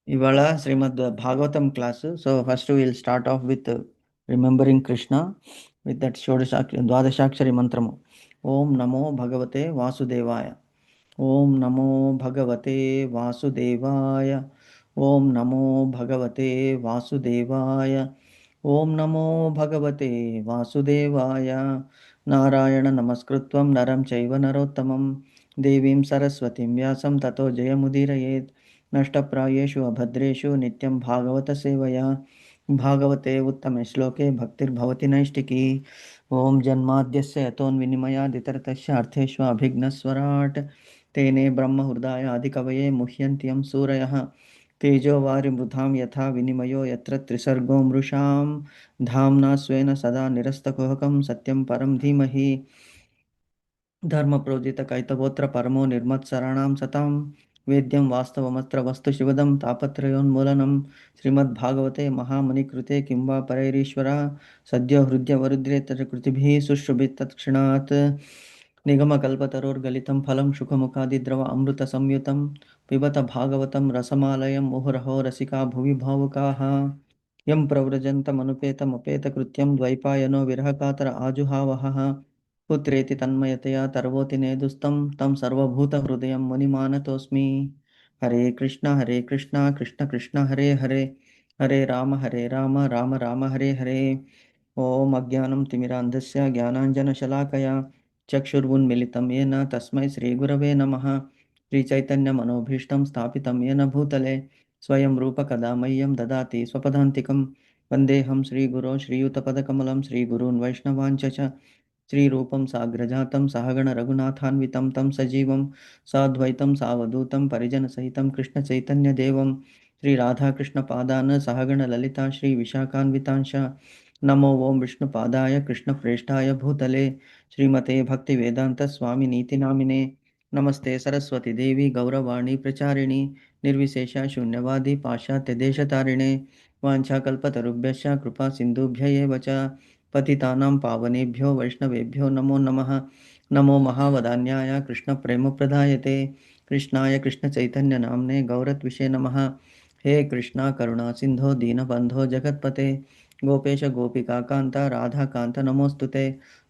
ఇవాళ Shrimad Bhagavatam class. So first will start off with remembering Krishna with that ద్వాదశాక్షరి మంత్రము. ఓం నమో భగవతే వాసుదేవాయ. ఓం నమో భగవతే వాసుదేవాయ. ఓం నమో భగవతే వాసుదేవాయ. ఓం నమో భగవతే వాసుదేవాయ. నారాయణ నమస్కృత్వం నరం చైవ నరోత్తమం దేవీం సరస్వతిం వ్యాసం తతో జయముదీరయేత్. నష్టప్రాయేషు అభద్రేషు నిత్యం భాగవత సేవయా. భాగవతే ఉత్తమే శ్లోకే భక్తిర్భవతి నైష్టికీ. ఓం జన్మాద్యస్య యతోన్వినిమయాదితరతస్య అర్థేష్వభిఘ్నస్వరాట్ తేనే బ్రహ్మహృదాయాదికవయే ముహ్యంత్యం సూరయः. తేజో వారిమృధాం యథా వినిమయో యత్ర త్రిసర్గో మృషాం ధామ్నా స్వేన సదా నిరస్తకుహకం సత్యం పరం ధీమహి. ధర్మప్రోజితకైతవోత్ర పరమో నిర్మత్సరాణాం సతాం వేద్యం వాస్తవమత్ర వస్తు శివదం తాపత్రయోన్మూలనం. శ్రీమద్భాగవతే మహామునికృతే కిం వా పరైరీశ్వర సద్యో హృద్యవరుద్రే తత్కృతిభిः సుష్ఠుభిస్తత్క్షణాత్. నిగమకల్పతరోర్గలితం ఫలం సుఖముఖాదిద్రవ అమృత సంయుతం పిబత భాగవతం రసమాలయం ముహురహో రసికా భువి భావుకాః. యం ప్రవ్రజन्तమనుపేతమపేతకృత్యం ద్వైపాయనో విరహకాతర ఆజుహావహः. పుత్రేతి తన్మయతయా తర్వోతి నేదుస్తం తం సర్వభూతహృదయం మునిమానతోస్మి. హరే కృష్ణ కృష్ణ కృష్ణ హరే హరే హరే రామ రామ రామ హరే హరే. ఓం అజ్ఞానం తిమిరాంధస్య జ్ఞానాంజనశలాకయా చక్షుర్వున్మిలితం येन తస్మై శ్రీగురవే నమః. శ్రీచైతన్యమనోభీష్టం స్థాపితం येन భూతలే స్వయం రూపకదా మह्यं దదాతి స్వపదాంతికం. వందేహం శ్రీగురో శ్రీయుతపదకమలం శ్రీగురూన్ వైష్ణవాంచ చ. శ్రీరూపం సాగ్రజాతం సహగణ రఘునాథాన్వితం తం సజీవం సాద్వైతం సావధూతం పరిజనసహితం కృష్ణచైతన్యదేవం శ్రీరాధాకృష్ణపాదాన్ సహగణ లలితా శ్రీ విశాఖాన్వితాంశ. నమో ఓం విష్ణుపాదాయ కృష్ణప్రేష్ఠాయ భూతలే శ్రీమతే భక్తివేదాంత స్వామి నీతి నామినే. నమస్తే సరస్వతి దేవి గౌరవాణి ప్రచారిణి నిర్విశేష శూన్యవాది పాశ్చాత్యదేశతారిణే. వాంఛాకల్పతరుభ్యశ్చ కృపా సింధుభ్య ఏవ చ. పతితానాం పావనేభ్యో వైష్ణవేభ్యో నమో నమః. నమో మహావదాన్యాయ కృష్ణప్రేమప్రదాయతే కృష్ణాయ కృష్ణచైతన్యనామ్నే గౌరత్విషే నమః. హే కృష్ణ కరుణా సింధో దీనబంధో జగత్పతే గోపేశ గోపికాకాంత రాధాకాంత నమోస్తుతే.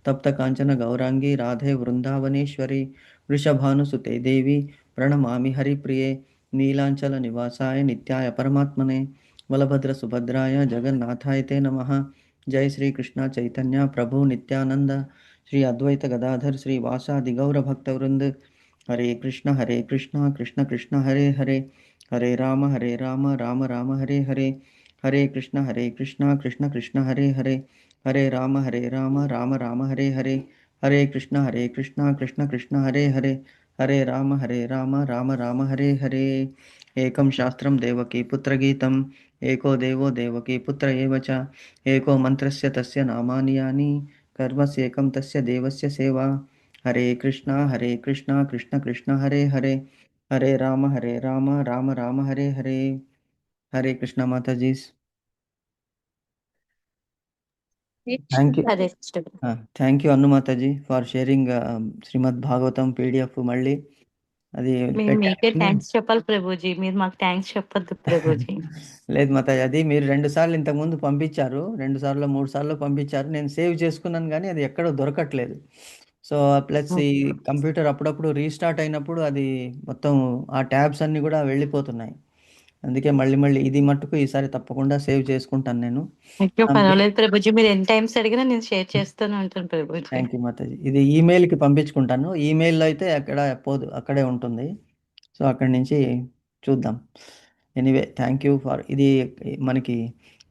తప్త కాంచన గౌరాంగి రాధే వృందావనేశ్వరి వృషభానుసుతే దేవి ప్రణమామి హరిప్రియే. నీలాంచల నివాసాయ నిత్యాయ పరమాత్మనే బలభద్ర సుభద్రాయ జగన్నాథాయ తే నమః. జై శ్రీ కృష్ణ చైతన్య ప్రభు నిత్యానంద శ్రీ అద్వైత గదాధర్ శ్రీ వాసాది గౌర భక్తవృంద్. హరే కృష్ణ కృష్ణ కృష్ణ హరే హరే హరే రామ రామ రామ హరే హరే. హరే కృష్ణ కృష్ణ కృష్ణ హరే హరే హరే రామ రామ రామ హరే హరే. హరే కృష్ణ కృష్ణ కృష్ణ హరే హరే హరే రామ రామ రామ హరే హరే. ఏకం శాస్త్రం దేవకీ పుత్రగీతం ఏకో దేవో దేవకీ పుత్ర ఏవ చ. ఏకో మంత్రస్య తస్య నామాని యాని కర్మస్యేకం తస్య దేవస్య సేవ. హరే కృష్ణ కృష్ణ కృష్ణ హరే హరే హరే రామ రామ రామ హరే హరే. హరే కృష్ణ మాతాజీ. Thank you. Hare Krishna. Thank you Annu మాతాజీ for sharing Srimad Bhagavatam PDF. మళ్ళీ అది మేము మీకే పెట్టాను. థ్యాంక్స్ చెప్పాలి ప్రభుజీ, మీరు మాకు థ్యాంక్స్ చెప్పొద్దు ప్రభుజీ. లేదు మాతాజీ, అది మీరు 2 సార్లు ఇంతకుముందు పంపించారు, 2 సార్లు 3 సార్లు పంపించారు. నేను సేవ్ చేసుకున్నాను కానీ అది ఎక్కడో దొరకట్లేదు. సో ప్లస్ ఈ కంప్యూటర్ అప్పుడప్పుడు రీస్టార్ట్ అయినప్పుడు అది మొత్తం ఆ ట్యాబ్స్ అన్నీ కూడా వెళ్ళిపోతున్నాయి. అందుకే మళ్ళీ ఇది మట్టుకు ఈసారి తప్పకుండా సేవ్ చేసుకుంటాను నేను. అయ్యో పర్వాలేదు ప్రభుజీ, మీరు ఎన్ని టైమ్స్ అడిగినా నేను షేర్ చేస్తూనే ఉంటాను ప్రభుజీ. Thank you Mataji. ఇది ఈమెయిల్కి పంపించుకుంటాను. ఈమెయిల్లో అయితే అక్కడ పోదు, అక్కడే ఉంటుంది. సో అక్కడి నుంచి చూద్దాం. ఎనీవే థ్యాంక్ యూ ఫర్ ఇది. మనకి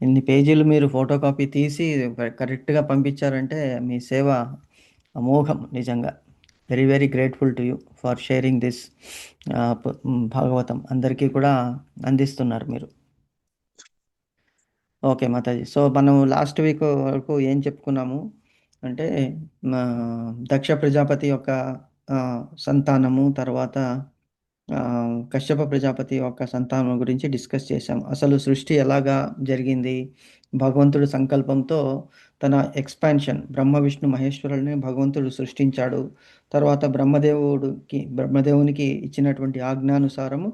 ఇన్ని పేజీలు మీరు ఫోటో కాపీ తీసి కరెక్ట్గా పంపించారంటే మీ సేవ అమోఘం నిజంగా. Very very grateful to you for sharing this Bhagavatam. అందరికీ కూడా అందిస్తున్నారు మీరు. ఓకే మాతాజీ. సో మనం లాస్ట్ వీక్ వరకు ఏం చెప్పుకున్నాము అంటే దక్ష ప్రజాపతి యొక్క సంతానము, తర్వాత కశ్యప ప్రజాపతి యొక్క సంతానం గురించి డిస్కస్ చేశాం. అసలు సృష్టి ఎలాగా జరిగింది, భగవంతుడి సంకల్పంతో తన ఎక్స్పాన్షన్ బ్రహ్మ విష్ణు మహేశ్వరుల్ని భగవంతుడు సృష్టించాడు. తర్వాత బ్రహ్మదేవునికి ఇచ్చినటువంటి ఆజ్ఞానుసారము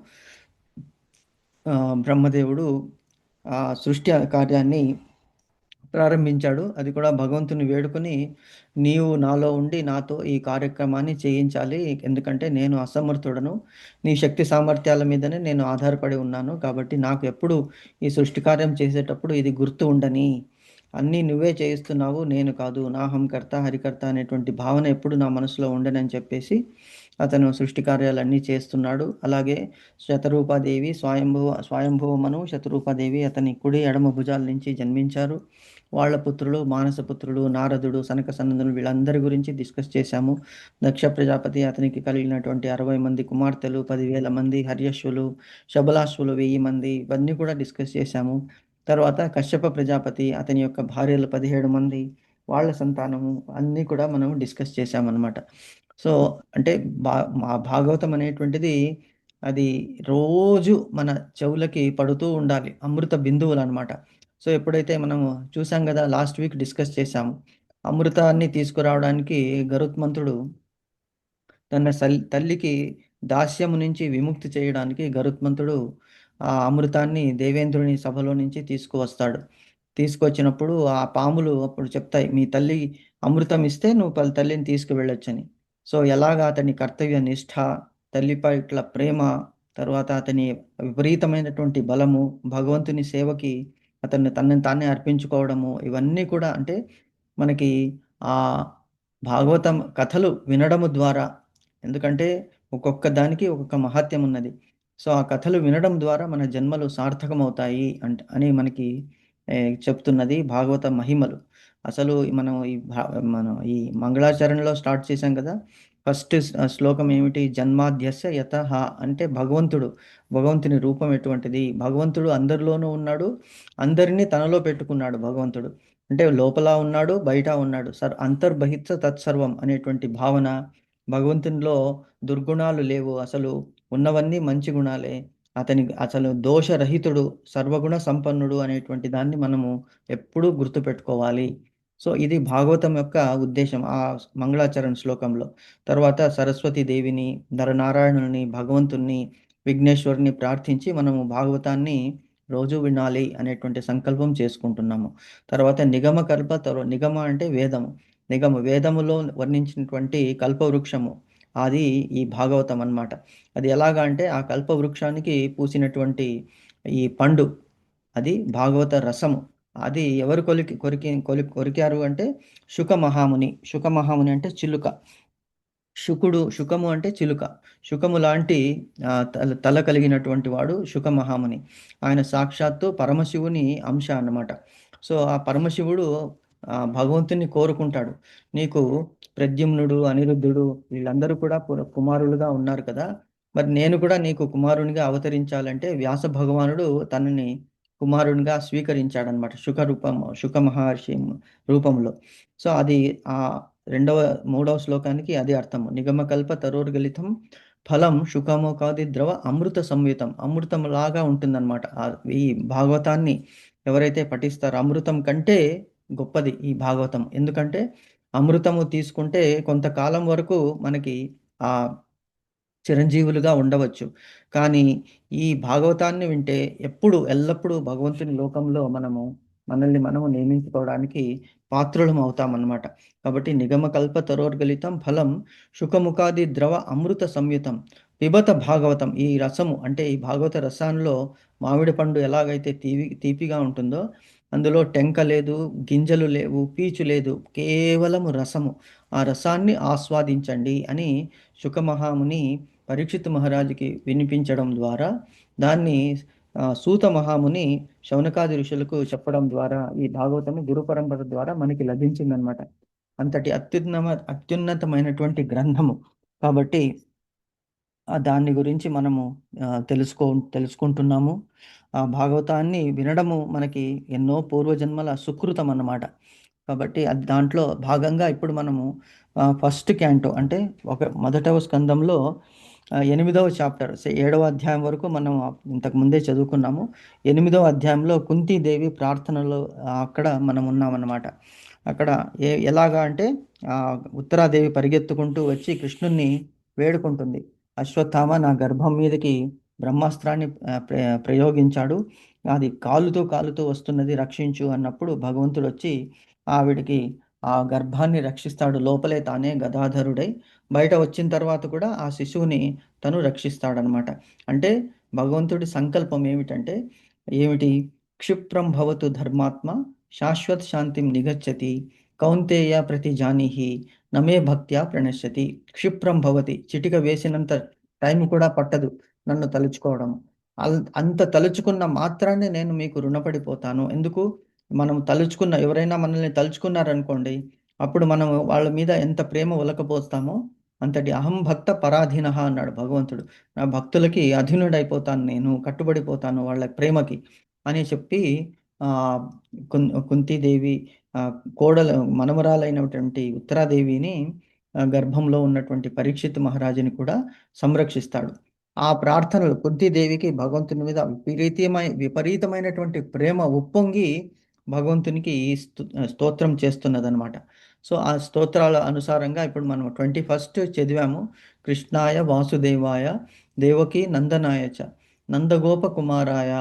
బ్రహ్మదేవుడు ఆ సృష్టి కార్యాన్ని ప్రారంభించాడు. అది కూడా భగవంతుని వేడుకొని, నీవు నాలో ఉండి నాతో ఈ కార్యక్రమాన్ని చేయించాలి. ఎందుకంటే నేను అసమర్థుడను. నీ శక్తి సామర్థ్యాల మీదనే నేను ఆధారపడి ఉన్నాను. కాబట్టి నాకు ఎప్పుడు ఈ సృష్టి కార్యం చేసేటప్పుడు ఇది గుర్తు ఉండని. అన్నీ నువ్వే చేయిస్తున్నావు, నేను కాదు. నాహం కర్త, హరికర్త అనేటువంటి భావన ఎప్పుడు నా మనసులో ఉండనని చెప్పేసి అతను సృష్టి కార్యాలన్నీ చేస్తున్నాడు. అలాగే శతరూపాదేవి స్వయంభువమను శతరూపాదేవి అతని కుడి ఎడమ భుజాల నుంచి జన్మించారు. వాళ్ళ పుత్రులు, మానసపుత్రుడు, నారదుడు, సనక సనందనులు వీళ్ళందరి గురించి డిస్కస్ చేశాము. దక్ష ప్రజాపతి అతనికి కలిగినటువంటి 60 మంది కుమార్తెలు, 10,000 మంది హర్యశ్వులు, శబలాశ్వులు 1000 మంది, ఇవన్నీ కూడా డిస్కస్ చేశాము. తర్వాత కశ్యప ప్రజాపతి అతని యొక్క భార్యలు 17 మంది, వాళ్ళ సంతానము అన్నీ కూడా మనం డిస్కస్ చేశామన్నమాట. సో అంటే మా భాగవతం అనేటువంటిది అది రోజు మన చెవులకి పడుతూ ఉండాలి. అమృత బిందువులనమాట. సో ఎప్పుడైతే మనము చూసాం గదా! లాస్ట్ వీక్ డిస్కస్ చేశాము. అమృతాన్ని తీసుకురావడానికి గరుత్మంతుడు తన తల్లికి దాస్యము నుంచి విముక్తి చేయడానికి గరుత్మంతుడు ఆ అమృతాన్ని దేవేంద్రుని సభలో నుంచి తీసుకువస్తాడు. తీసుకొచ్చినప్పుడు ఆ పాములు అప్పుడు చెప్తాయి, మీ తల్లి అమృతం ఇస్తే నువ్వు తల్లిని తీసుకువెళ్ళొచ్చని. సో ఎలాగా అతని కర్తవ్య నిష్ఠ, తల్లి పట్ల ప్రేమ, తర్వాత అతని విపరీతమైనటువంటి బలము, భగవంతుని సేవకి అతన్ని తనని తానే అర్పించుకోవడము, ఇవన్నీ కూడా అంటే మనకి ఆ భాగవతం కథలు వినడము ద్వారా, ఎందుకంటే ఒక్కొక్క దానికి ఒక్కొక్క మహాత్యం ఉన్నది. సో ఆ కథలు వినడం ద్వారా మన జన్మలు సార్థకమవుతాయి అని మనకి చెప్తున్నది భాగవత మహిమలు. అసలు మనం ఈ మంగళాచరణలో స్టార్ట్ చేశాం కదా! ఫస్ట్ శ్లోకం ఏమిటి? జన్మాద్యస్య యతః అంటే భగవంతుని రూపం ఎటువంటిది? భగవంతుడు అందరిలోనూ ఉన్నాడు. అందరినీ తనలో పెట్టుకున్నాడు భగవంతుడు. అంటే లోపల ఉన్నాడు, బయట ఉన్నాడు. అంతర్బహిత్స తత్సర్వం అనేటువంటి భావన. భగవంతునిలో దుర్గుణాలు లేవు. అసలు ఉన్నవన్నీ మంచి గుణాలే. అసలు దోషరహితుడు, సర్వగుణ సంపన్నుడు అనేటువంటి దాన్ని మనము ఎప్పుడూ గుర్తుపెట్టుకోవాలి. సో ఇది భాగవతం యొక్క ఉద్దేశం ఆ మంగళాచరణ శ్లోకంలో. తర్వాత సరస్వతి దేవిని, నరనారాయణుని, భగవంతుణ్ణి, విఘ్నేశ్వరుని ప్రార్థించి మనము భాగవతాన్ని రోజు వినాలి అనేటువంటి సంకల్పం చేసుకుంటున్నాము. తర్వాత నిగమ అంటే వేదము. వేదములో వర్ణించినటువంటి కల్పవృక్షము అది ఈ భాగవతం అన్నమాట. అది ఎలాగా అంటే ఆ కల్పవృక్షానికి పూసినటువంటి ఈ పండు అది భాగవత రసము. అది ఎవరు కొరికారు అంటే శుక మహాముని. శుక మహాముని అంటే చిలుక. శుకము అంటే చిలుక. శుకము లాంటి తల కలిగినటువంటి వాడు శుక మహాముని. ఆయన సాక్షాత్తు పరమశివుని అంశ అన్నమాట. సో ఆ పరమశివుడు భగవంతుని కోరుకుంటాడు. నీకు ప్రద్యుమ్నుడు, అనిరుద్ధుడు వీళ్ళందరూ కూడా కుమారులుగా ఉన్నారు కదా! మరి నేను కూడా నీకు కుమారునిగా అవతరించాలంటే వ్యాస భగవానుడు తనని కుమారునిగా స్వీకరించాడనమాట. శుక మహర్షి రూపంలో. సో అది ఆ మూడవ శ్లోకానికి అదే అర్థం. నిగమకల్ప తరోర్గలితం ఫలం శుకమోకాది ద్రవ అమృత సంయుతం. అమృతం లాగా ఉంటుందన్నమాట. ఈ భాగవతాన్ని ఎవరైతే పఠిస్తారో అమృతం కంటే గొప్పది ఈ భాగవతం. ఎందుకంటే అమృతము తీసుకుంటే కొంతకాలం వరకు మనకి ఆ చిరంజీవులుగా ఉండవచ్చు. కానీ ఈ భాగవతాన్ని వింటే ఎల్లప్పుడూ భగవంతుని లోకంలో మనల్ని మనము నియమించుకోవడానికి పాత్రులం అవుతామన్నమాట. కాబట్టి నిగమకల్ప తరోర్గలితం ఫలం శుకముఖాది ద్రవ అమృత సంయుతం పిబత భాగవతం. ఈ రసము అంటే ఈ భాగవత రసాల్లో మామిడి పండు ఎలాగైతే తీపిగా ఉంటుందో అందులో టెంక లేదు, గింజలు లేవు, పీచు లేదు. కేవలము రసము. ఆ రసాన్ని ఆస్వాదించండి అని శుకమహాముని పరీక్షిత్ మహారాజుకి వినిపించడం ద్వారా దాన్ని సూత మహాముని శౌనకాది ఋషులకు చెప్పడం ద్వారా ఈ భాగవతము గురు పరంపర ద్వారా మనకి లభించిందనమాట. అంతటి అత్యున్నతమైనటువంటి గ్రంథము. కాబట్టి దాన్ని గురించి మనము తెలుసుకుంటున్నాము. ఆ భాగవతాన్ని వినడము మనకి ఎన్నో పూర్వజన్మల సుకృతం అన్నమాట. కాబట్టి అది దాంట్లో భాగంగా ఇప్పుడు మనము ఫస్ట్ క్యాంటో అంటే మొదటవ స్కందంలో 8వ చాప్టర్ 7వ అధ్యాయం వరకు మనం ఇంతకు ముందే చదువుకున్నాము. 8వ అధ్యాయంలో కుంతీదేవి ప్రార్థనలో అక్కడ మనం ఉన్నామన్నమాట. అక్కడ ఎలాగా అంటే ఉత్తరాదేవి పరిగెత్తుకుంటూ వచ్చి కృష్ణుణ్ణి వేడుకుంటుంది. అశ్వత్థామ నా గర్భం మీదకి బ్రహ్మాస్త్రాన్ని ప్రయోగించాడు. అది కాలుతూ కాలుతూ వస్తున్నది, రక్షించు అన్నప్పుడు భగవంతుడు వచ్చి ఆవిడికి ఆ గర్భాన్ని రక్షిస్తాడు. లోపలే తానే గదాధరుడై బయట వచ్చిన తర్వాత కూడా ఆ శిశువుని తను రక్షిస్తాడనమాట. అంటే భగవంతుడి సంకల్పం ఏమిటంటే ఏమిటి? క్షిప్రం భవతు ధర్మాత్మ శాశ్వత్ శాంతిం నిగచ్చతి కౌంతేయ ప్రతిజానీహి నమే భక్త్యా ప్రణశ్యతి. క్షిప్రం భవతి, చిటిక వేసినంత టైం కూడా పట్టదు నన్ను తలుచుకోవడం. అంత తలుచుకున్న మాత్రాన్ని నేను మీకు రుణపడిపోతాను. ఎందుకు? మనం తలుచుకున్న ఎవరైనా మనల్ని తలుచుకున్నారనుకోండి, అప్పుడు మనం వాళ్ళ మీద ఎంత ప్రేమ ఒలకపోస్తామో అంతటి అహం భక్త పరాధీనః అన్నాడు భగవంతుడు. నా భక్తులకి అధీనుడైపోతాను, నేను కట్టుబడిపోతాను వాళ్ళ ప్రేమకి అని చెప్పి కుంతీదేవి కోడలు మనమరాలైనటువంటి ఉత్తరాదేవిని గర్భంలో ఉన్నటువంటి పరీక్షిత్ మహారాజుని కూడా సంరక్షిస్తాడు. ఆ ప్రార్థనలు కుంతీదేవికి భగవంతుని మీద విపరీతమైనటువంటి ప్రేమ ఉప్పొంగి భగవంతునికి స్తోత్రం చేస్తున్నదనమాట. సో ఆ స్తోత్రాల అనుసారంగా ఇప్పుడు మనం 21st చదివాము. కృష్ణాయ వాసుదేవాయ దేవకి నందనాయ చ నందగోప కుమారాయ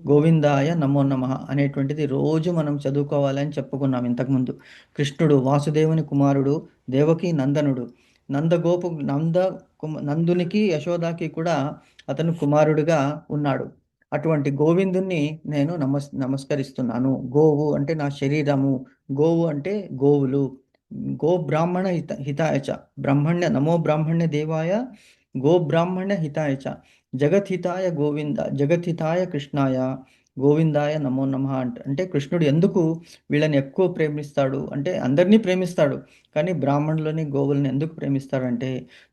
గోవిందాయ నమో నమః అనేటువంటిది రోజు మనం చదువుకోవాలని చెప్పుకున్నాం ఇంతకుముందు. కృష్ణుడు వాసుదేవుని కుమారుడు, దేవకి నందనుడు. నందగోపు నంద నందునికి యశోదాకి కూడా అతను కుమారుడిగా ఉన్నాడు. అటువంటి గోవిందుణ్ణి నేను నమస్కరిస్తున్నాను. గోవు అంటే నా శరీరము, గోవు అంటే గోవులు. గో బ్రాహ్మణ హితాయ చ బ్రహ్మణ్య నమో బ్రాహ్మణ్య దేవాయ గో బ్రాహ్మణ్య హితాయ చ జగద్హితాయ గోవింద జగద్హితాయ కృష్ణాయ గోవిందాయ నమో నమః అంటే కృష్ణుడు ఎందుకు వీళ్ళని ఎక్కువ ప్రేమిస్తాడు అంటే, అందరినీ ప్రేమిస్తాడు కానీ బ్రాహ్మణులని గోవులని ఎందుకు ప్రేమిస్తాడంటే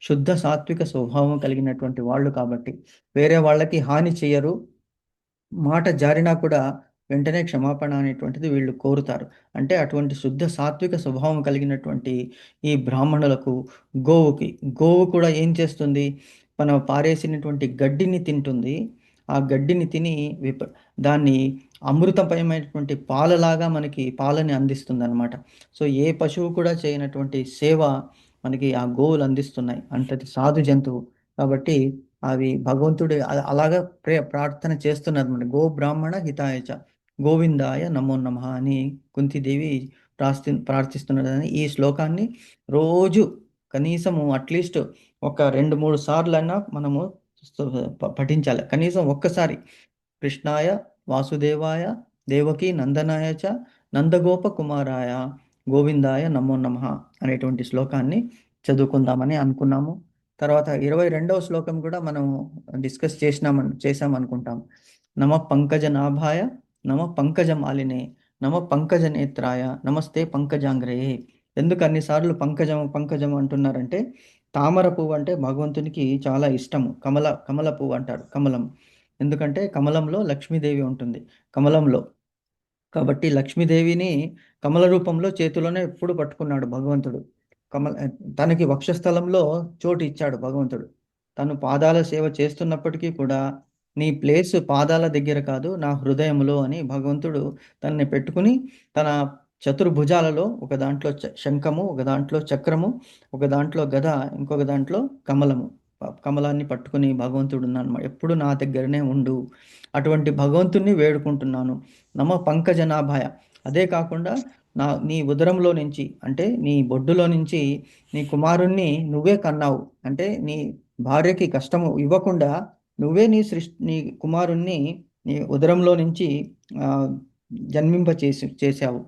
శుద్ధ సాత్విక స్వభావం కలిగినటువంటి వాళ్ళు కాబట్టి. వేరే వాళ్ళకి హాని చేయరు, మాట జారినా కూడా వెంటనే క్షమాపణ అనేటువంటిది వీళ్ళు కోరుతారు. అంటే అటువంటి శుద్ధ సాత్విక స్వభావం కలిగినటువంటి ఈ బ్రాహ్మణులకు, గోవుకి, గోవు కూడా ఏం చేస్తుంది? మనం పారేసినటువంటి గడ్డిని తింటుంది. ఆ గడ్డిని తిని దాన్ని అమృతమయమైనటువంటి పాలలాగా మనకి పాలని అందిస్తుందన్నమాట. సో ఏ పశువు కూడా చేయనటువంటి సేవ మనకి ఆ గోవులు అందిస్తున్నాయి. అంతటి సాధు జంతువు కాబట్టి అవి భగవంతుడు అలాగా ప్రార్థన చేస్తున్నదన్నమాట. గో బ్రాహ్మణ హితాయ చ గోవిందాయ నమో నమః అని కుంతిదేవి ప్రార్థిస్తున్నదని ఈ శ్లోకాన్ని రోజు కనీసము అట్లీస్ట్ ఒక 2-3 సార్లైనా మనము పఠించాలి. కనీసం ఒక్కసారి కృష్ణాయ వాసుదేవాయ దేవకీ నందనాయ చ నందగోప కుమారాయ గోవిందాయ నమో నమః అనేటువంటి శ్లోకాన్ని చదువుకుందామని అనుకున్నాము. తర్వాత 22వ శ్లోకం కూడా మనం డిస్కస్ చేసామనుకుంటాం. నమ పంకజ నాభాయ నమ పంకజ మాలినే నమ పంకజ నేత్రాయ నమస్తే పంకజాంగ్రయే. ఎందుకు అన్నిసార్లు పంకజం పంకజం అంటున్నారంటే, తామర పువ్వు అంటే భగవంతునికి చాలా ఇష్టము. కమల పువ్వు అంటారు, కమలం. ఎందుకంటే కమలంలో లక్ష్మీదేవి ఉంటుంది, కమలంలో. కాబట్టి లక్ష్మీదేవిని కమల రూపంలో చేతిలోనే ఎప్పుడు పట్టుకున్నాడు భగవంతుడు. కమల తనకి వక్షస్థలంలో చోటు ఇచ్చాడు భగవంతుడు. తను పాదాల సేవ చేస్తున్నప్పటికీ కూడా నీ ప్లేస్ పాదాల దగ్గర కాదు నా హృదయంలో అని భగవంతుడు తనని పెట్టుకుని తన చతుర్భుజాలలో ఒక దాంట్లో శంఖము, ఒక దాంట్లో చక్రము, ఒక దాంట్లో గద, ఇంకొక దాంట్లో కమలము, కమలాన్ని పట్టుకుని భగవంతుడు ఉన్నాను, ఎప్పుడు నా దగ్గరనే ఉండు. అటువంటి భగవంతుణ్ణి వేడుకుంటున్నాను. నమ పంకజనాభాయ. అదే కాకుండా నీ ఉదరంలో నుంచి అంటే నీ బొడ్డులో నుంచి నీ కుమారుణ్ణి నువ్వే కన్నావు. అంటే నీ భార్యకి కష్టము ఇవ్వకుండా నువ్వే నీ కుమారుణ్ణి నీ ఉదరంలో నుంచి జన్మింప చేశావు.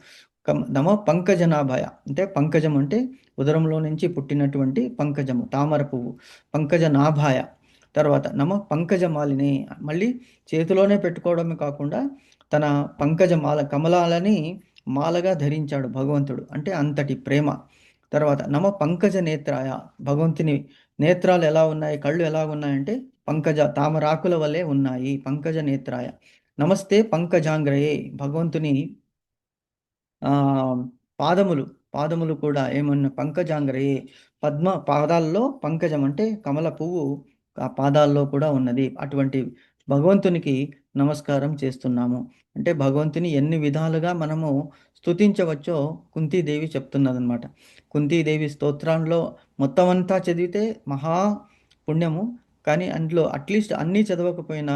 నమ పంకజనాభాయ అంటే పంకజం అంటే ఉదరంలో నుంచి పుట్టినటువంటి పంకజము, తామర పువ్వు. పంకజనాభాయ. తర్వాత నమ పంకజమాలిని, మళ్ళీ చేతిలోనే పెట్టుకోవడమే కాకుండా తన పంకజమాల కమలాలని మాలగా ధరించాడు భగవంతుడు, అంటే అంతటి ప్రేమ. తర్వాత నమ పంకజ నేత్రాయ, భగవంతుని నేత్రాలు ఎలా ఉన్నాయి, కళ్ళు ఎలా ఉన్నాయంటే పంకజ తామరాకుల వలె ఉన్నాయి. పంకజ నేత్రాయ. నమస్తే పంకజాంగ్రయే, భగవంతుని ఆ పాదములు పాదములు కూడా ఏమన్నా పంకజాంగ్రయే, పద్మ పాదాల్లో పంకజం అంటే కమల పువ్వు ఆ పాదాల్లో కూడా ఉన్నది. అటువంటి భగవంతునికి నమస్కారం చేస్తున్నాము. అంటే భగవంతుని ఎన్ని విధాలుగా మనము స్తుతించవచ్చో కుంతీదేవి చెప్తున్నదనమాట. కుంతీదేవి స్తోత్రంలో మొత్తం అంతా చదివితే మహా పుణ్యము, కానీ అందులో అట్లీస్ట్ అన్నీ చదవకపోయినా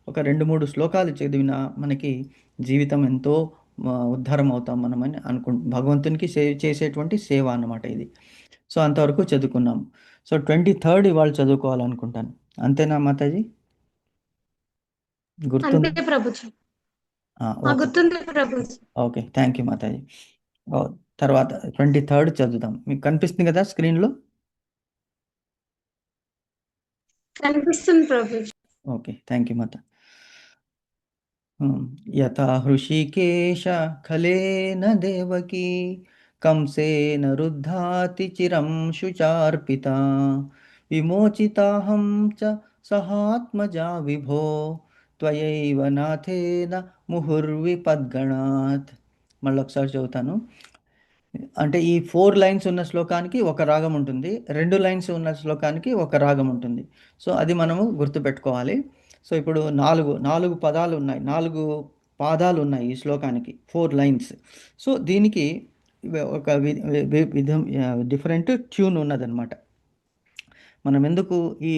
ఒక 2-3 శ్లోకాలు చదివినా మనకి జీవితం ఎంతో ఉద్ధారం అవుతాం మనమని భగవంతునికి చేసేటువంటి సేవ అన్నమాట ఇది. సో అంతవరకు చదువుకున్నాం. సో 23rd ఇవాళ చదువుకోవాలనుకుంటాను. అంతేనా మాతాజీ? అంతే గుర్తుంది? ప్రభుజీ. ఓకే. గుర్తుంది Prabhuji. Okay. Thank you Mataji. తర్వాత 23rd చదువుదాం. మీకు కనిపిస్తుంది కదా స్క్రీన్లో? కనిపిస్తుంది ప్రభుజీ. ఓకే. థ్యాంక్ యూ మాత. యథా హృషికేశ ఖలేన దేవకీ కంసేన రుద్ధాతి చిరం శుచార్పితా విమోచితాహం చ సహాత్మజా విభో త్వయైవ నాథేన ముహుర్విపద్గణాత్. మళ్ళీ ఒకసారి చదువుతాను. అంటే ఈ 4 లైన్స్ ఉన్న శ్లోకానికి ఒక రాగం ఉంటుంది, 2 లైన్స్ ఉన్న శ్లోకానికి ఒక రాగం ఉంటుంది. సో అది మనము గుర్తుపెట్టుకోవాలి. సో ఇప్పుడు 4 పదాలు ఉన్నాయి, 4 పాదాలు ఉన్నాయి ఈ శ్లోకానికి, 4 లైన్స్. సో దీనికి ఒక విధం డిఫరెంట్ ట్యూన్ ఉన్నదన్నమాట. మనం ఎందుకు ఈ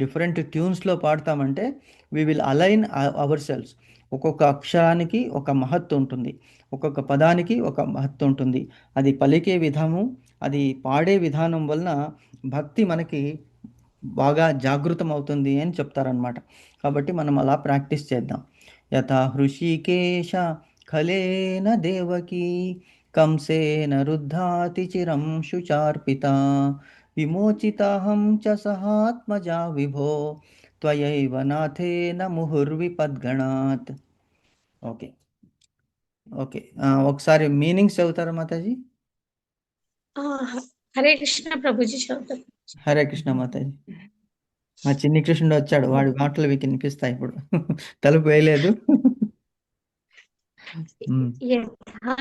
డిఫరెంట్ ట్యూన్స్లో పాడతామంటే we will align our cells. ఒక్కొక్క అక్షరానికి ఒక మహత్తు ఉంటుంది, ఒక్కొక్క పదానికి ఒక మహత్తు ఉంటుంది. అది పలికే విధానం, అది పాడే విధానం వలన భక్తి మనకి బాగా జాగృతం అవుతుంది అని చెప్తారనమాట. కాబట్టి మనం అలా ప్రాక్టీస్ చేద్దాం. యథా హృషికేశ ఖలేన దేవకీ కంసేన రుద్ధాతి చిరం శుచార్పితా విమోచితాహం చ సహాత్మజా విభో త్వయైవ నాథేన ముహుర్విపద్గణాత్. ఓకే. ఓకే. ఒకసారి మీనింగ్స్ చదువుతారా మాతాజీ? హరే కృష్ణ ప్రభుజీ చదువుతాం. హరే కృష్ణ మాతాజీ. మా చిన్ని కృష్ణుడు వచ్చాడు, వాడి మాటలు మీకు వినిపిస్తాయి ఇప్పుడు. తలుపు వేయలేదు. యథా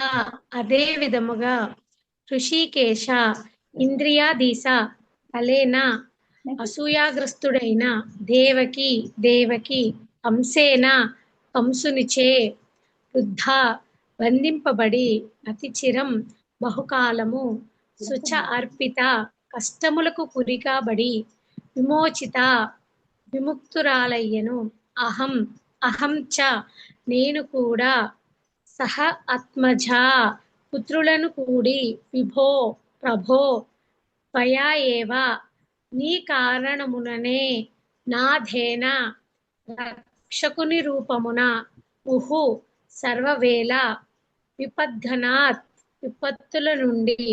అదే విధముగా హృషికేశ ఇంద్రియాధీశ ఫలేన అసూయాగ్రస్తుడైన దేవకి కంసేన కంసునిచే వృద్ధ బంధింపబడి అతిచిరం బహుకాలము శుచ అర్పిత కష్టములకు గురికాబడి విమోచిత విముక్తురాలయ్యను. అహం చ నేను కూడా సహ ఆత్మజా పుత్రులను కూడి విభో ప్రభో త్వయా ఏవ నీ కారణముననే నాథేన రక్షకుని రూపమున ముహు సర్వవేళ విపద్ఘనాత్ విపత్తుల నుండి.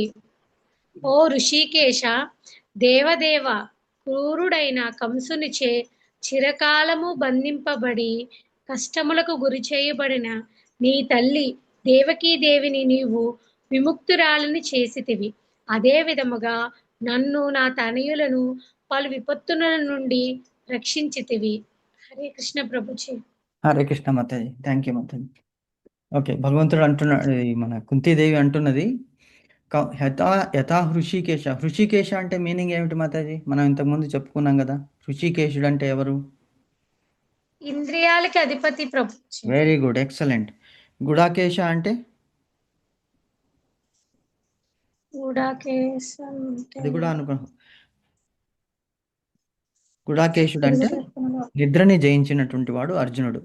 ఓ ఋషికేశ, దేవదేవ క్రూరుడైన కంసునిచే చిరకాలము బంధింపబడి కష్టములకు గురి చేయబడిన నీ తల్లి దేవకీదేవిని నీవు విముక్తురాలిని చేసితివి. అదే విధముగా నన్ను నా తనయులను పలు విపత్తుల నుండి రక్షించితివి. హరే కృష్ణ ప్రభుజీ. హరే కృష్ణ మాతాజీ. Thank you Mataji. ఓకే. భగవంతుడు అంటున్నాడు, మన కుంతీదేవి అంటున్నది యథా హృషికేశ. హృషికేశ అంటే మీనింగ్ ఏమిటి మాతాజీ? మనం ఇంతకుముందు చెప్పుకున్నాం కదా, హృషికేశుడు అంటే ఎవరు? ఇంద్రియాలకి అధిపతి ప్రభుజీ. Very good, excellent. గుడాకేశ అంటే? అది కూడా అనుకో. గుడాకేశుడు అంటే నిద్రని జయించినటువంటి వాడు అర్జునుడు.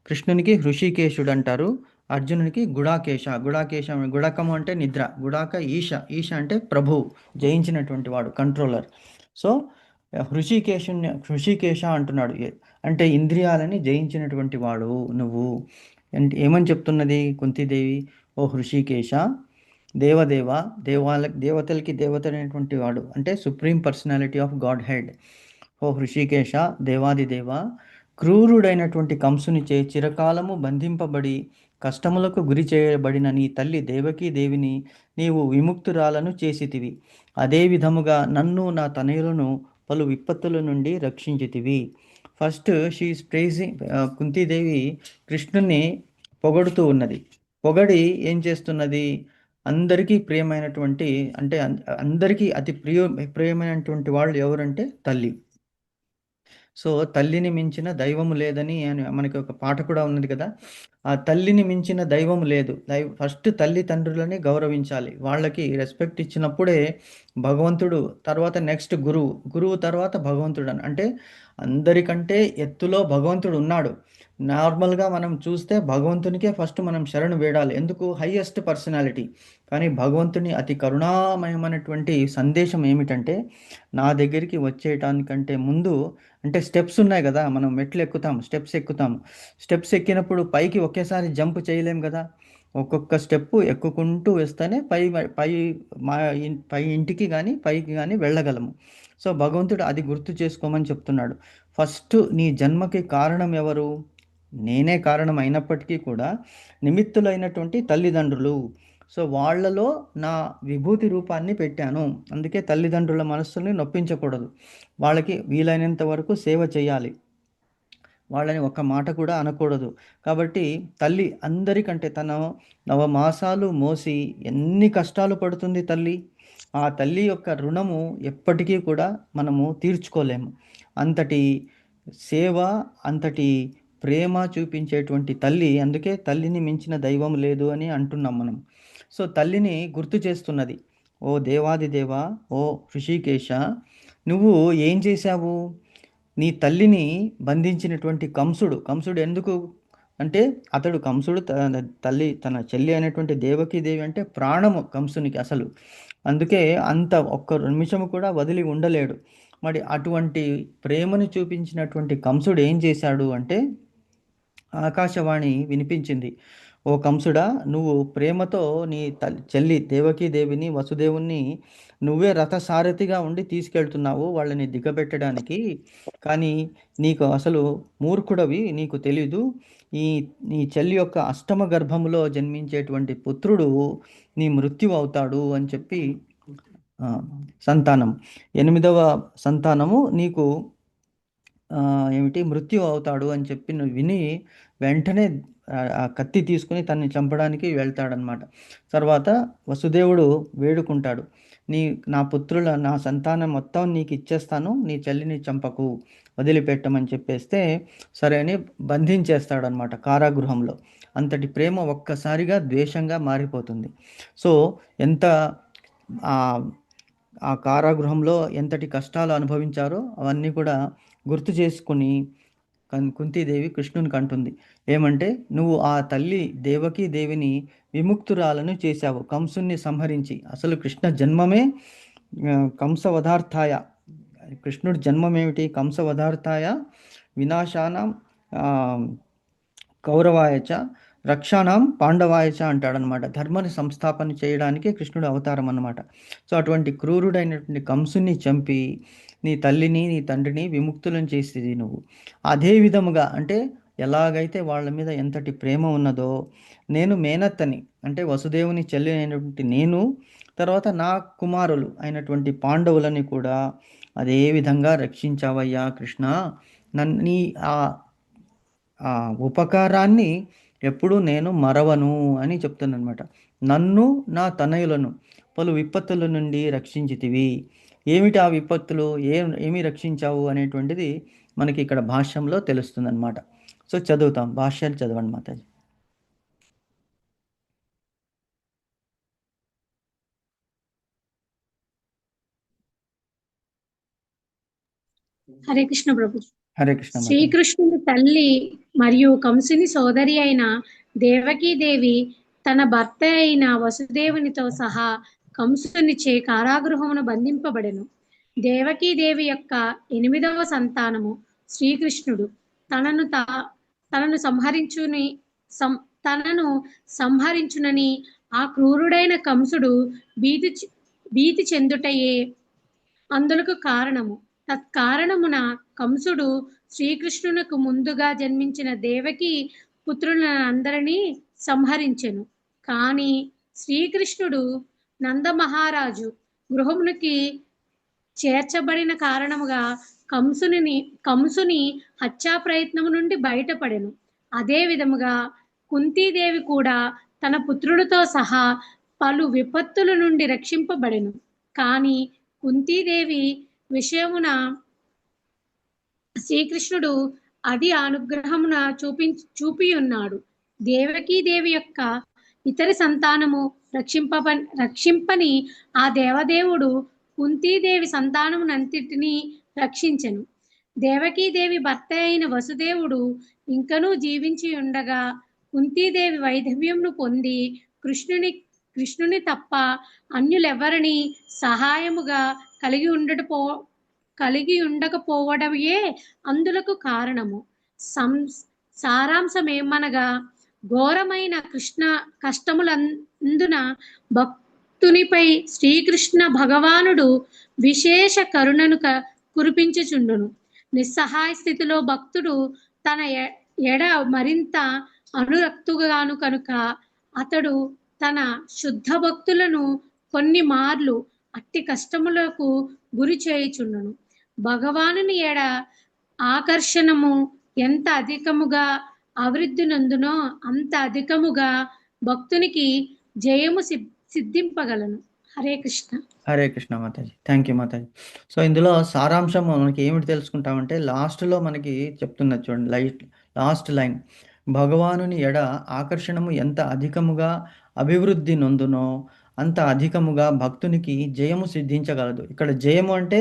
కృష్ణునికి హృషికేశుడు అంటారు, అర్జునునికి గుడాకేశ. గుడకము అంటే నిద్ర, గుడాక ఈశ అంటే ప్రభు, జయించినటువంటి వాడు, కంట్రోలర్. సో హృషికేశ అంటున్నాడు, అంటే ఇంద్రియాలని జయించినటువంటి వాడు నువ్వు. అంటే ఏమని చెప్తున్నది కుంతీదేవి? ఓ హృషికేశ, దేవతలకి దేవతలైనటువంటి వాడు, అంటే supreme personality of Godhead. ఓ హృషికేశ, దేవాదిదేవ, క్రూరుడైనటువంటి కంసునిచే చిరకాలము బంధింపబడి కష్టములకు గురి చేయబడిన నీ తల్లి దేవకీదేవిని నీవు విముక్తురాలను చేసితివి. అదే విధముగా నన్ను నా తనయులను పలు విపత్తుల నుండి రక్షించితివి. ఫస్ట్ షీఈస్ ప్రైజింగ్, కుంతీదేవి కృష్ణుని పొగడుతూ ఉన్నది. పొగడి ఏం చేస్తున్నది? అందరికీ ప్రియమైనటువంటి, అంటే అందరికీ అతి ప్రియమైనటువంటి వాళ్ళు ఎవరంటే తల్లి. సో తల్లిని మించిన దైవము లేదని అని మనకి ఒక పాట కూడా ఉన్నది కదా. ఆ తల్లిని మించిన దైవము లేదు. ఫస్ట్ తల్లిదండ్రులని గౌరవించాలి, వాళ్ళకి రెస్పెక్ట్ ఇచ్చినప్పుడే భగవంతుడు, తర్వాత నెక్స్ట్ గురువు తర్వాత భగవంతుడు అంటే అందరికంటే ఎత్తులో భగవంతుడు ఉన్నాడు. నార్మల్గా మనం చూస్తే భగవంతునికే ఫస్ట్ మనం శరణు వేడాలి. ఎందుకు? Highest personality. కానీ భగవంతుని అతి కరుణామయమైనటువంటి సందేశం ఏమిటంటే, నా దగ్గరికి వచ్చేయటానికంటే ముందు, అంటే స్టెప్స్ ఉన్నాయి కదా, మనం మెట్లు ఎక్కుతాం, స్టెప్స్ ఎక్కుతాం. స్టెప్స్ ఎక్కినప్పుడు పైకి ఒకేసారి జంప్ చేయలేం కదా. ఒక్కొక్క స్టెప్పు ఎక్కుకుంటూ వేస్తేనే పై పై మా పై ఇంటికి కానీ పైకి కానీ వెళ్ళగలము. సో భగవంతుడు అది గుర్తు చేసుకోమని చెప్తున్నాడు. ఫస్ట్ నీ జన్మకి కారణం ఎవరు? నేనే కారణం అయినప్పటికీ కూడా నిమిత్తులైనటువంటి తల్లిదండ్రులు. సో వాళ్ళలో నా విభూతి రూపాన్ని పెట్టాను. అందుకే తల్లిదండ్రుల మనస్సుల్ని నొప్పించకూడదు. వాళ్ళకి వీలైనంత వరకు సేవ చేయాలి. వాళ్ళని ఒక్క మాట కూడా అనకూడదు. కాబట్టి తల్లి అందరికంటే తన నవమాసాలు మోసి ఎన్ని కష్టాలు పడుతుంది తల్లి. ఆ తల్లి యొక్క రుణము ఎప్పటికీ కూడా మనము తీర్చుకోలేము. అంతటి సేవ, అంతటి ప్రేమ చూపించేటువంటి తల్లి. అందుకే తల్లిని మించిన దైవం లేదు అని అంటున్నాం మనం. సో తల్లిని గుర్తు చేస్తున్నది. ఓ దేవాది దేవ, ఓ ఋషికేశ, నువ్వు ఏం చేశావు? నీ తల్లిని బంధించినటువంటి కంసుడు ఎందుకు అంటే, అతడు కంసుడు తన తల్లి, తన చెల్లి అయినటువంటి దేవకీదేవి అంటే ప్రాణము కంసునికి అసలు. అందుకే అంత ఒక్క నిమిషము కూడా వదిలి ఉండలేడు. మరి అటువంటి ప్రేమను చూపించినటువంటి కంసుడు ఏం చేశాడు అంటే, ఆకాశవాణి వినిపించింది. ఓ కంసుడా, నువ్వు ప్రేమతో నీ చెల్లి దేవకీదేవిని, వసుదేవుణ్ణి నువ్వే రథసారథిగా ఉండి తీసుకెళ్తున్నావు వాళ్ళని దిగబెట్టడానికి. కానీ నీకు అసలు మూర్ఖుడవి, నీకు తెలీదు. ఈ నీ చెల్లి యొక్క అష్టమ గర్భములో జన్మించేటువంటి పుత్రుడు నీ మృత్యు అవుతాడు అని చెప్పి, సంతానం 8వ సంతానము నీకు ఏమిటి మృత్యు అవుతాడు అని చెప్పి నువ్వు విని వెంటనే ఆ కత్తి తీసుకుని తనని చంపడానికి వెళ్తాడనమాట. తర్వాత వసుదేవుడు వేడుకుంటాడు, నా పుత్రుల, నా సంతానం మొత్తం నీకు ఇచ్చేస్తాను, నీ చెల్లిని చంపకు, వదిలిపెట్టమని చెప్పేస్తే సరే అని బంధించేస్తాడనమాట కారాగృహంలో. అంతటి ప్రేమ ఒక్కసారిగా ద్వేషంగా మారిపోతుంది. సో ఎంత ఆ కారాగృహంలో ఎంతటి కష్టాలు అనుభవించారో అవన్నీ కూడా గుర్తు చేసుకుని కుంతీదేవి కృష్ణునికి అంటుంది ఏమంటే, నువ్వు ఆ తల్లి దేవకీ దేవిని విముక్తురాలను చేశావు కంసుని సంహరించి. అసలు కృష్ణ జన్మమే కంసవధార్థాయ. కృష్ణుడి జన్మం ఏమిటి? కంసవధార్థాయ వినాశానం కౌరవాయచ రక్షాణం పాండవాయచ అంటాడనమాట. ధర్మని సంస్థాపన చేయడానికి కృష్ణుడు అవతారం అన్నమాట. సో అటువంటి క్రూరుడైనటువంటి కంసుని చంపి నీ తల్లిని, నీ తండ్రిని విముక్తులను చేసేది నువ్వు. అదే విధముగా అంటే ఎలాగైతే వాళ్ళ మీద ఎంతటి ప్రేమ ఉన్నదో, నేను మేనత్తని అంటే వసుదేవుని చెల్లి అయినటువంటి నేను, తర్వాత నా కుమారులు అయినటువంటి పాండవులని కూడా అదే విధంగా రక్షించావయ్యా కృష్ణ. నీ ఆ ఉపకారాన్ని ఎప్పుడు నేను మరవను అని చెప్తానమాట. నన్ను, నా తనయులను పలు విపత్తుల నుండి రక్షించితివి. ఏమిటి ఆ విపత్తులు? ఏమి రక్షించావు అనేటువంటిది మనకి ఇక్కడ భాష్యంలో తెలుస్తుందన్నమాట. సో చదువుతాం, భాష్యాలు చదవండి మాతాజీ. హరే కృష్ణ ప్రభు. హరే కృష్ణ. శ్రీకృష్ణుని తల్లి మరియు కంసుని సోదరి అయిన దేవకీదేవి తన భర్త అయిన వసుదేవునితో సహా కంసునిచే కారాగృహమును బంధింపబడెను. దేవకీదేవి యొక్క 8వ సంతానము శ్రీకృష్ణుడు తనను సంహరించునని ఆ క్రూరుడైన కంసుడు భీతి చెందుటయే అందులకు కారణము. తత్కారణమున కంసుడు శ్రీకృష్ణునకు ముందుగా జన్మించిన దేవకి పుత్రులందరినీ సంహరించెను. కానీ శ్రీకృష్ణుడు నందమహారాజు గృహమునికి చేర్చబడిన కారణముగా కంసుని హత్యా ప్రయత్నము నుండి బయటపడెను. అదే విధముగా కుంతీదేవి కూడా తన పుత్రుడితో సహా పలు విపత్తుల నుండి రక్షింపబడెను. కానీ కుంతీదేవి విషయమున శ్రీకృష్ణుడు అది అనుగ్రహమున చూపియున్నాడు. దేవకీదేవి యొక్క ఇతరి సంతానము రక్షింపని ఆ దేవదేవుడు కుంతీదేవి సంతానమునంతటినీ రక్షించెను. దేవకీదేవి భర్త అయిన వసుదేవుడు ఇంకనూ జీవించి ఉండగా కుంతీదేవి వైధవ్యంను పొంది కృష్ణుని తప్ప అన్యులెవరిని సహాయముగా కలిగి ఉండకపోవడమే అందులకు కారణము. సారాంశమేమనగా ఘోరమైన కృష్ణ కష్టములందున భక్తునిపై శ్రీకృష్ణ భగవానుడు విశేష కరుణను కురిపించుచుండును. నిస్సహాయ స్థితిలో భక్తుడు తన ఎడ మరింత అనురక్తుగాను కనుక అతడు తన శుద్ధ భక్తులను కొన్ని మార్లు అట్టి కష్టములకు గురి చేయుచుండును. భగవానుని ఎడ ఆకర్షణము ఎంత అధికముగా అభివృద్ధి నందునో అంత అధికముగా భక్తునికి జయము సిద్ధింపగలను. హరే కృష్ణ. హరే కృష్ణ మాతాజీ. థ్యాంక్ యూ మాతాజీ. సో ఇందులో సారాంశం మనకి ఏమిటి తెలుసుకుంటామంటే లాస్ట్లో మనకి చెప్తున్నది చూడండి, లాస్ట్ లైన్, భగవానుని ఎడ ఆకర్షణము ఎంత అధికముగా అభివృద్ధి నొందునో అంత అధికముగా భక్తునికి జయము సిద్ధించగలదు. ఇక్కడ జయము అంటే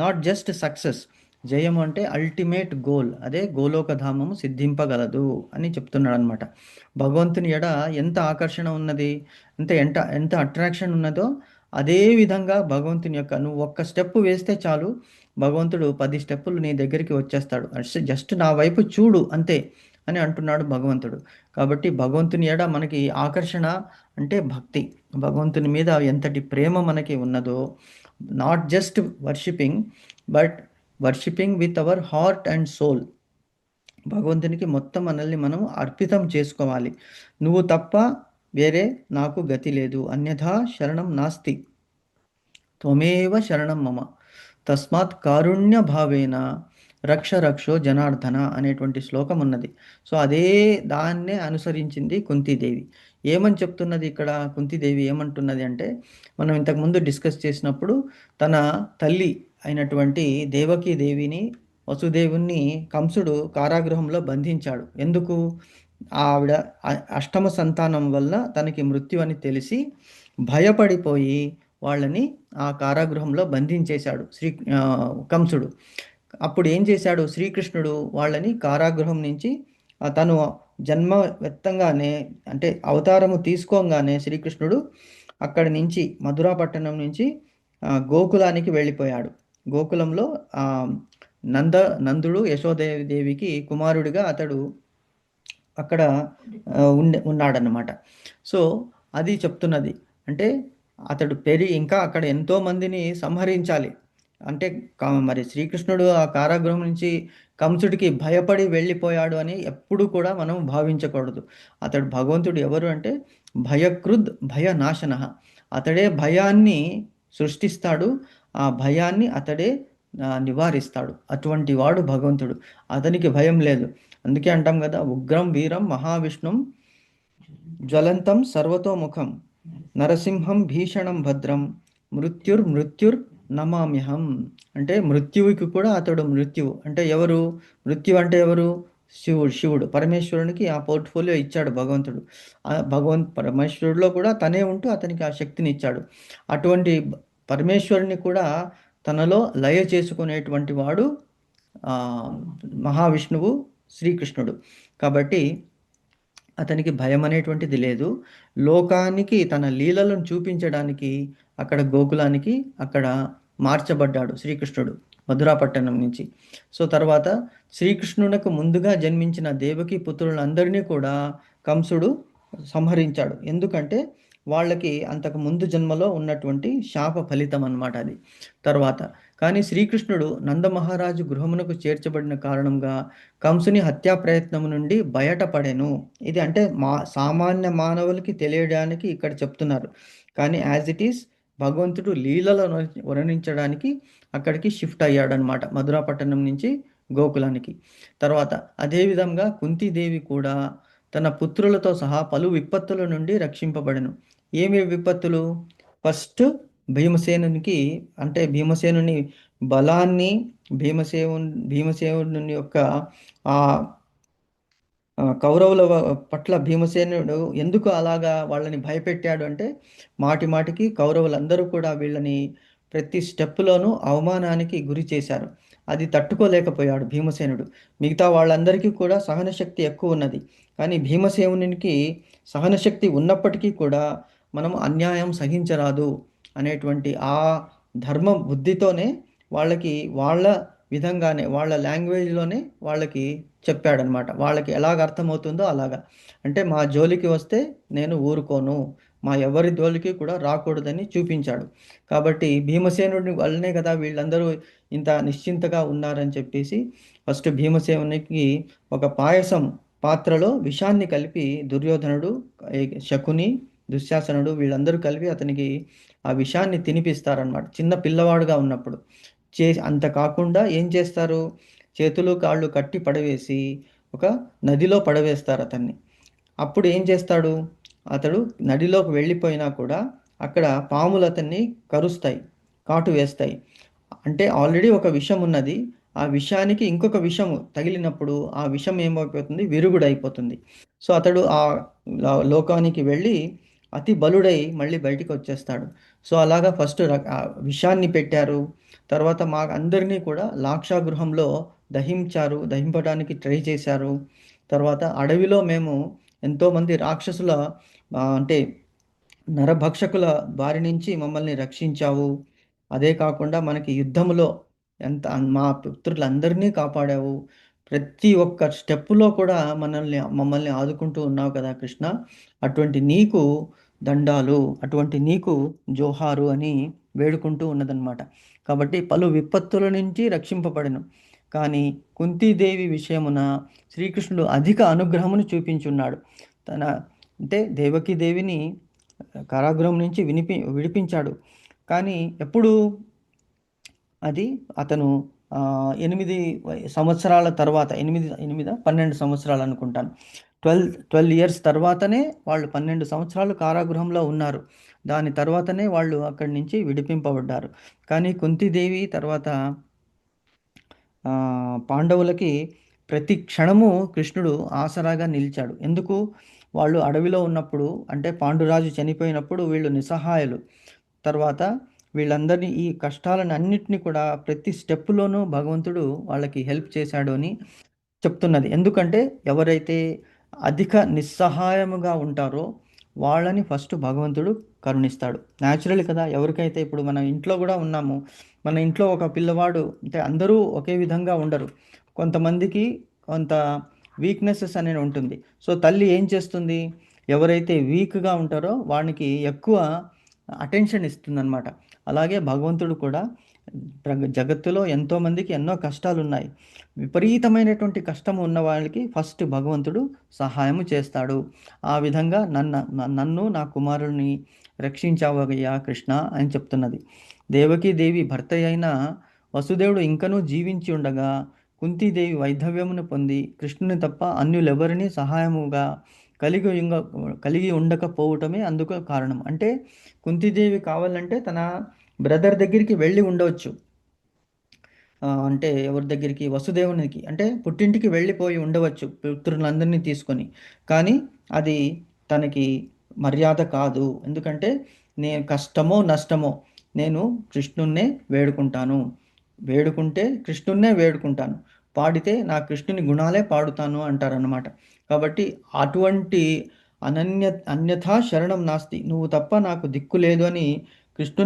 నాట్ జస్ట్ సక్సెస్, జయము అంటే అల్టిమేట్ గోల్, అదే గోలోకధామము సిద్ధింపగలదు అని చెప్తున్నాడు అనమాట. భగవంతుని ఎడ ఎంత ఆకర్షణ ఉన్నది, ఎంత అట్రాక్షన్ ఉన్నదో అదే విధంగా భగవంతుని యొక్క నువ్వు ఒక్క స్టెప్ వేస్తే చాలు భగవంతుడు 10 స్టెప్పులు నీ దగ్గరికి వచ్చేస్తాడు. జస్ట్ నా వైపు చూడు అంతే అని అంటున్నాడు భగవంతుడు. కాబట్టి భగవంతుని ఎడ మనకి ఆకర్షణ అంటే భక్తి, భగవంతుని మీద ఎంతటి ప్రేమ మనకి ఉన్నదో, not just worshipping but worshipping with our heart and soul. భగవంతునికి మొత్తం మనల్ని మనం అర్పితం చేసుకోవాలి. నువ్వు తప్ప వేరే నాకు గతి లేదు, అన్యథా శరణం నాస్తి, త్వమేవ శరణం మమ, తస్మాత్ కారుణ్య భావేన రక్ష రక్షో జనార్దన అనేటువంటి శ్లోకం ఉన్నది. సో అదే దాన్నే అనుసరించింది కుంతీదేవి. ఏమని చెప్తున్నది ఇక్కడ కుంతీదేవి ఏమంటున్నది అంటే, మనం ఇంతకుముందు డిస్కస్ చేసినప్పుడు తన తల్లి అయినటువంటి దేవకీదేవిని, వసుదేవుని కంసుడు కారాగృహంలో బంధించాడు. ఎందుకు? ఆవిడ అష్టమ సంతానం వల్ల తనకి మృత్యు అని తెలిసి భయపడిపోయి వాళ్ళని ఆ కారాగృహంలో బంధించేశాడు కంసుడు. అప్పుడు ఏం చేశాడు శ్రీకృష్ణుడు? వాళ్ళని కారాగృహం నుంచి తను జన్మ ఎత్తంగానే అంటే అవతారము తీసుకోగానే శ్రీకృష్ణుడు అక్కడి నుంచి మధురాపట్టణం నుంచి గోకులానికి వెళ్ళిపోయాడు. గోకులంలో నందుడు యశోదేవికి కుమారుడిగా అతడు అక్కడ ఉన్నాడన్నమాట. సో అది చెప్తున్నది అంటే అతడు ఇంకా అక్కడ ఎంతో మందిని సంహరించాలి అంటే మరి శ్రీకృష్ణుడు ఆ కారాగృహం నుంచి కంసుడికి భయపడి వెళ్ళిపోయాడు అని ఎప్పుడు కూడా మనం భావించకూడదు. అతడు భగవంతుడు ఎవరు అంటే భయకృద్ భయనాశన, అతడే భయాన్ని సృష్టిస్తాడు, ఆ భయాన్ని అతడే నివారిస్తాడు. అటువంటి వాడు భగవంతుడు, అతనికి భయం లేదు. అందుకే అంటాం కదా, ఉగ్రం వీరం మహావిష్ణుం జ్వలంతం సర్వతోముఖం నరసింహం భీషణం భద్రం మృత్యుర్ నమామ్యహం. అంటే మృత్యువుకి కూడా అతడు మృత్యువు అంటే ఎవరు? మృత్యు అంటే ఎవరు? శివుడు. పరమేశ్వరునికి ఆ పోర్ట్ఫోలియో ఇచ్చాడు భగవంతుడు. పరమేశ్వరుడిలో కూడా తనే ఉంటూ అతనికి ఆ శక్తిని ఇచ్చాడు. అటువంటి పరమేశ్వరుని కూడా తనలో లయ చేసుకునేటువంటి వాడు మహావిష్ణువు శ్రీకృష్ణుడు. కాబట్టి అతనికి భయం అనేటువంటిది లేదు. లోకానికి తన లీలలను చూపించడానికి అక్కడ గోకులానికి అక్కడ మార్చబడ్డాడు శ్రీకృష్ణుడు మధురాపట్టణం నుంచి. సో తర్వాత శ్రీకృష్ణునకు ముందుగా జన్మించిన దేవకి పుత్రులందరినీ కూడా కంసుడు సంహరించాడు. ఎందుకంటే వాళ్ళకి అంతకు ముందు జన్మలో ఉన్నటువంటి శాప ఫలితం అన్నమాట అది. తర్వాత కానీ శ్రీకృష్ణుడు నందమహారాజు గృహమునకు చేర్చబడిన కారణంగా కంసుని హత్యా ప్రయత్నం నుండి బయటపడెను. ఇది అంటే సామాన్య మానవులకి తెలియడానికి ఇక్కడ చెప్తున్నారు. కానీ యాజ్ ఇట్ ఈస్ భగవంతుడు లీలలో వర్ణించడానికి అక్కడికి షిఫ్ట్ అయ్యాడనమాట, మధురాపట్టణం నుంచి గోకులానికి. తర్వాత అదేవిధంగా కుంతీదేవి కూడా తన పుత్రులతో సహా పలు విపత్తుల నుండి రక్షింపబడెను. ఏమి విపత్తులు? ఫస్ట్ భీమసేనునికి అంటే భీమసేనుని బలాన్ని, భీమసేనుని యొక్క ఆ కౌరవుల పట్ల భీమసేనుడు ఎందుకు అలాగా వాళ్ళని భయపెట్టాడు అంటే మాటికి కౌరవులందరూ కూడా వీళ్ళని ప్రతి స్టెప్లోనూ అవమానానికి గురి చేశారు. అది తట్టుకోలేకపోయాడు భీమసేనుడు. మిగతా వాళ్ళందరికీ కూడా సహనశక్తి ఎక్కువ ఉన్నది, కానీ భీమసేనునికి సహనశక్తి ఉన్నప్పటికీ కూడా మనం అన్యాయం సహించరాదు అనేటువంటి ఆ ధర్మ బుద్ధితోనే వాళ్ళకి వాళ్ళ విధంగానే వాళ్ళ లాంగ్వేజ్లోనే వాళ్ళకి చెప్పాడనమాట. వాళ్ళకి ఎలాగ అర్థమవుతుందో అలాగా. అంటే మా జోలికి వస్తే నేను ఊరుకోను, మా ఎవరి జోలికి కూడా రాకూడదని చూపించాడు. కాబట్టి భీమసేనుడి వల్లనే కదా వీళ్ళందరూ ఇంత నిశ్చింతగా ఉన్నారని చెప్పేసి ఫస్ట్ భీమసేనునికి ఒక పాయసం పాత్రలో విషాన్ని కలిపి దుర్యోధనుడు, శకుని, దుశ్శాసనుడు వీళ్ళందరూ కలిపి అతనికి ఆ విషాన్ని తినిపిస్తారనమాట చిన్న పిల్లవాడుగా ఉన్నప్పుడు. అంత కాకుండా ఏం చేస్తారు, చేతులు కాళ్ళు కట్టి పడవేసి ఒక నదిలో పడవేస్తారు అతన్ని. అప్పుడు ఏం చేస్తాడు, అతడు నదిలోకి వెళ్ళిపోయినా కూడా అక్కడ పాములు అతన్ని కరుస్తాయి, కాటు వేస్తాయి. అంటే ఆల్రెడీ ఒక విషం ఉన్నది, ఆ విషానికి ఇంకొక విషము తగిలినప్పుడు ఆ విషం ఏమైపోతుంది, విరుగుడైపోతుంది. సో అతడు ఆ లోకానికి వెళ్ళి అతి బలుడై మళ్ళీ బయటికి వచ్చేస్తాడు. సో అలాగా ఫస్ట్ విషాన్ని పెట్టారు. తర్వాత మా అందరినీ కూడా లాక్షాగృహంలో దహింపడానికి ట్రై చేశారు. తర్వాత అడవిలో మేము ఎంతోమంది రాక్షసుల అంటే నరభక్షకుల బారి నుంచి మమ్మల్ని రక్షించావు. అదే కాకుండా మనకి యుద్ధములో మా పుత్రులందరినీ కాపాడావు. ప్రతి ఒక్క స్టెప్పులో కూడా మమ్మల్ని ఆదుకుంటూ ఉన్నావు కదా కృష్ణ. అటువంటి నీకు దండాలు, అటువంటి నీకు జోహారు అని వేడుకుంటూ ఉన్నదన్నమాట. కాబట్టి పలు విపత్తుల నుంచి రక్షింపబడెను. కానీ కుంతీదేవి విషయమున శ్రీకృష్ణుడు అధిక అనుగ్రహమును చూపించున్నాడు. అంటే దేవకీదేవిని కారాగృహం నుంచి విడిపించాడు. కానీ ఎప్పుడు అది అతను 8 సంవత్సరాల తర్వాత 12 సంవత్సరాలు అనుకుంటాను. 12 ఇయర్స్ తర్వాతనే వాళ్ళు 12 సంవత్సరాలు కారాగృహంలో ఉన్నారు. దాని తర్వాతనే వాళ్ళు అక్కడి నుంచి విడిపింపబడ్డారు. కానీ కుంతీదేవి తర్వాత పాండవులకి ప్రతి క్షణము కృష్ణుడు ఆసరాగా నిలిచాడు. ఎందుకు, వాళ్ళు అడవిలో ఉన్నప్పుడు, అంటే పాండురాజు చనిపోయినప్పుడు వీళ్ళు నిస్సహాయులు. తర్వాత వీళ్ళందరినీ ఈ కష్టాలను అన్నిటినీ కూడా ప్రతి స్టెప్పులోనూ భగవంతుడు వాళ్ళకి హెల్ప్ చేశాడు అని చెప్తున్నది. ఎందుకంటే ఎవరైతే అధిక నిస్సహాయముగా ఉంటారో వాళ్ళని ఫస్ట్ భగవంతుడు కరుణిస్తాడు. న్యాచురల్ కదా. ఎవరికైతే ఇప్పుడు మన ఇంట్లో కూడా ఉన్నాము, మన ఇంట్లో ఒక పిల్లవాడు, అంటే అందరూ ఒకే విధంగా ఉండరు, కొంతమందికి కొంత వీక్నెసెస్ అనేది ఉంటుంది. సో తల్లి ఏం చేస్తుంది, ఎవరైతే వీక్గా ఉంటారో వానికి ఎక్కువ అటెన్షన్ ఇస్తుందన్నమాట. అలాగే భగవంతుడు కూడా జగత్తులో ఎంతోమందికి ఎన్నో కష్టాలు ఉన్నాయి. విపరీతమైనటువంటి కష్టం ఉన్న వాళ్ళకి ఫస్ట్ భగవంతుడు సహాయము చేస్తాడు. ఆ విధంగా నన్ను నా కుమారుని రక్షించావయ్యా కృష్ణ అని చెప్తున్నది. దేవకీదేవి భర్త అయిన వసుదేవుడు ఇంకనూ జీవించి ఉండగా కుంతీదేవి వైధవ్యమును పొంది కృష్ణుని తప్ప అన్యులెవరిని సహాయముగా కలిగి ఉండకపోవటమే అందుకు కారణం. అంటే కుంతీదేవి కావాలంటే తన బ్రదర్ దగ్గరికి వెళ్ళి ఉండవచ్చు, అంటే ఎవరి దగ్గరికి, వసుదేవునికి, అంటే పుట్టింటికి వెళ్ళిపోయి ఉండవచ్చు పుత్రులందరినీ తీసుకొని. కానీ అది తనకి మర్యాద కాదు. ఎందుకంటే నేను కష్టమో నష్టమో నేను కృష్ణున్నే వేడుకుంటే కృష్ణున్నే వేడుకుంటాను, పాడితే నా కృష్ణుని గుణాలే పాడుతాను అంటారన్నమాట. కాబట్టి అటువంటి అన్యథా శరణం నాస్తి, నువ్వు తప్ప నాకు దిక్కు లేదు అని కృష్ణుని